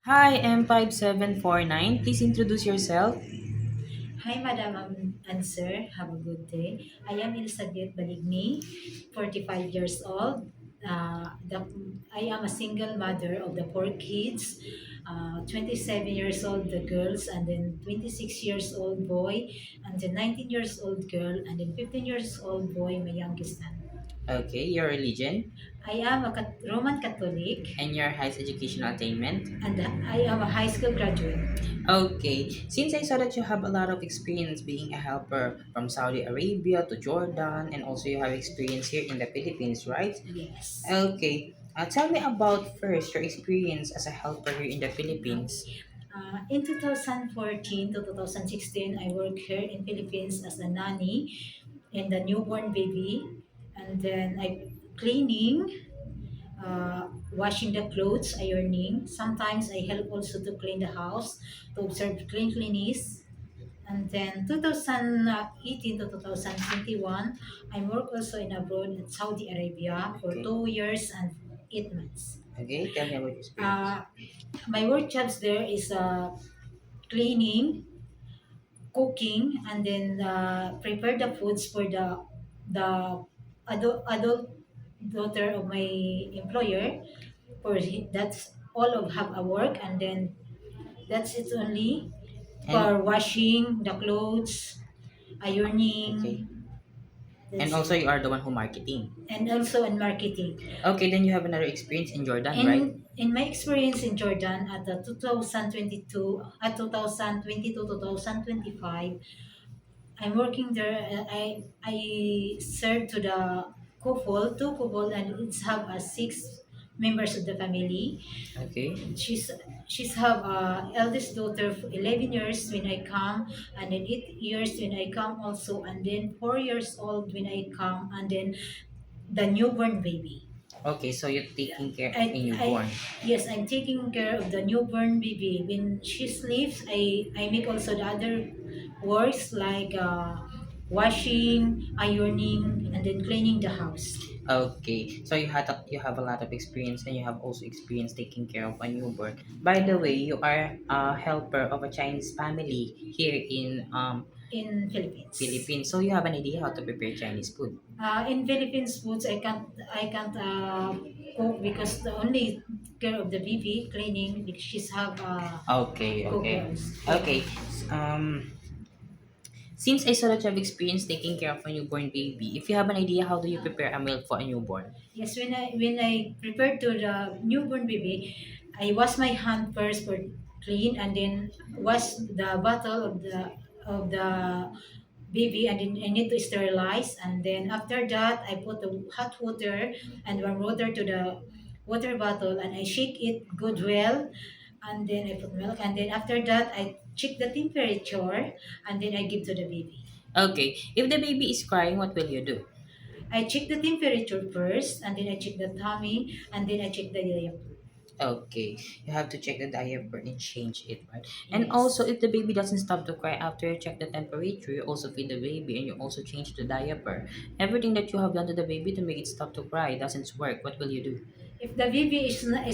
Hi, M5749. Please introduce yourself. Hi, Madam and Sir. Have a good day. I am Elizabeth Baligni, 45 years old. I am a single mother of the four kids, 27 years old, the girls, and then 26 years old boy, and then 19 years old girl, and then 15 years old boy, my youngest son. Okay, your religion I am a Roman Catholic, and your highest educational attainment. and I am a high school graduate. Okay, since I saw that you have a lot of experience being a helper from Saudi Arabia to Jordan, and also you have experience here in the Philippines, right? Yes. Okay, tell me about first your experience as a helper here in the Philippines. Okay. In 2014 to 2016, I worked here in Philippines as a nanny and the newborn baby, and then I cleaning, washing the clothes, ironing. Sometimes I help also to clean the house, to observe cleanliness. And then 2018 to 2021, I work also in abroad in Saudi Arabia for Okay, 2 years and 8 months. okay, tell me about your experience. Uh, my work jobs there is cleaning, cooking, and then prepare the foods for the adult daughter of my employer. That's all of have a work, and then that's it only And for washing the clothes, okay, ironing. and That's also it, you are the one who marketing. and also in marketing. Okay, then you have another experience in Jordan, right? In my experience in Jordan at the 2022 at 2022 2025, I'm working there. I serve to the two couple, and it's have six members of the family. Okay. She's she's have eldest daughter for 11 years when I come, and then 8 years when I come also, and then 4 years old when I come, and then the newborn baby. Okay, so you're taking care of a I newborn. yes, I'm taking care of the newborn baby. When she sleeps, I make also the other works like washing, ironing, and then cleaning the house. Okay, so you have a lot of experience and you have also experience taking care of a newborn. By the way, you are a helper of a Chinese family here in In Philippines. Philippines. So you have an idea how to prepare Chinese food. In Philippines foods, I can't cook because the only care of the baby cleaning because she's have Okay, okay. cookers. Okay. Since I saw that you have experience taking care of a newborn baby, if you have an idea how do you prepare a milk for a newborn? Yes, when I prepared to the newborn baby, I wash my hand first for clean, and then wash the bottle of the baby, and then I need to sterilize, and then after that I put the hot water and warm water to the water bottle, and I shake it good well, and then I put milk, and then after that I check the temperature, and then I give to the baby. Okay, if the baby is crying, what will you do? I check the temperature first, and then I check the tummy, and then I check the diaper. Okay, you have to check the diaper and change it, right? And also, Yes. if the baby doesn't stop to cry after you check the temperature, you also feed the baby and you also change the diaper. Everything that you have done to the baby to make it stop to cry doesn't work. What will you do? If the baby is not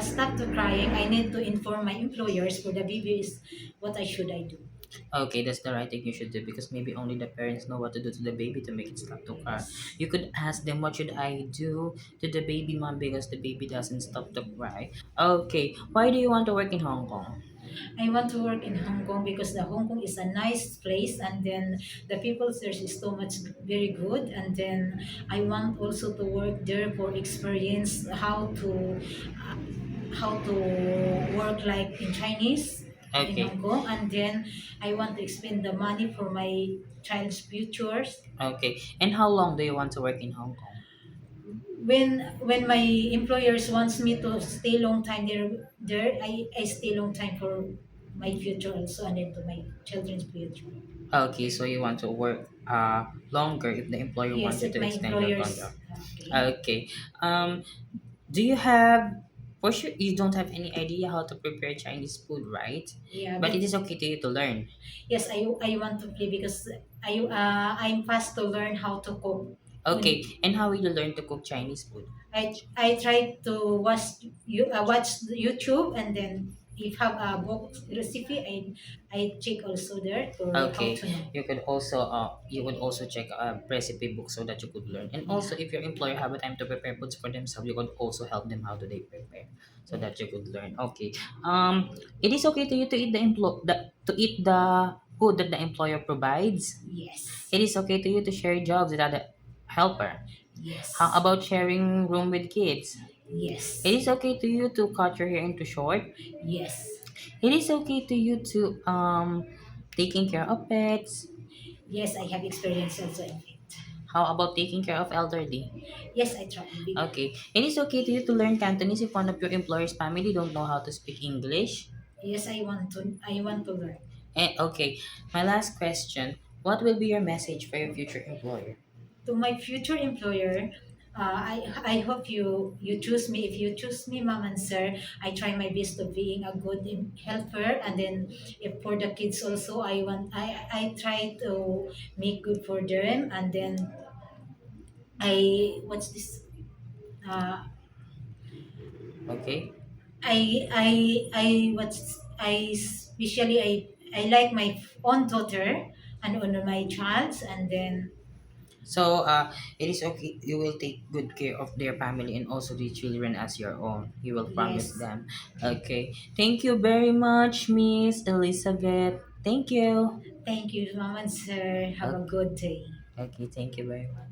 stop to crying, I need to inform my employers for the baby is what I do. Okay, that's the right thing you should do because maybe only the parents know what to do to the baby to make it stop to cry. Yes. You could ask them, what should I do to the baby mom because the baby doesn't stop to cry. Okay, why do you want to work in Hong Kong? I want to work in Hong Kong because the Hong Kong is a nice place, and then the people there is so much very good, and then I want also to work there for experience how to work like in Chinese in Okay, Hong Kong, and then I want to spend the money for my child's futures. okay. And how long do you want to work in Hong Kong? When my employers wants me to stay long time there I stay long time for my future also, and then to my children's future. Okay, so you want to work longer if the employer wants Yes, you if to my extend your employers contract. okay. Okay. Do you have for sure you don't have any idea how to prepare Chinese food, right? Yeah, But but it is okay to you to learn. yes, I want to play because I'm fast to learn how to cook. Okay, When and how will you learn to cook Chinese food? I try to watch YouTube, and then if have a book recipe, I check also there for how Okay, to know. you could also check a recipe book so that you could learn. And Yeah, also, if your employer have a time to prepare foods for themselves, you could also help them how do they prepare, so yeah, that you could learn. Okay, it is okay to you to eat to eat the food that the employer provides. yes, It is okay to you to share jobs with other helper. How yes, about sharing room with kids? It yes, is okay to you to cut your hair into short. yes, It is okay to you to taking care of pets. yes. I have experience also in it. How about taking care of elderly? Yes, I try. Okay. It is okay to you to learn Cantonese if one of your employer's family don't know how to speak English. Yes, I want to. I want to learn. Okay. My last question. What will be your message for your future employer? To my future employer, I hope you choose me. If you choose me, ma'am and sir, I try my best to being a good helper. And then, if for the kids also, I try to make good for them. And then I what's this? Uh, Okay. I what's I especially I like my own daughter and on my child. And then So it is okay. You will take good care of their family and also the children as your own. You will promise yes, them. Okay. Thank you very much, Miss Elizabeth. Thank you. thank you, ma'am and sir. Have a Okay. good day. Okay. Thank you very much.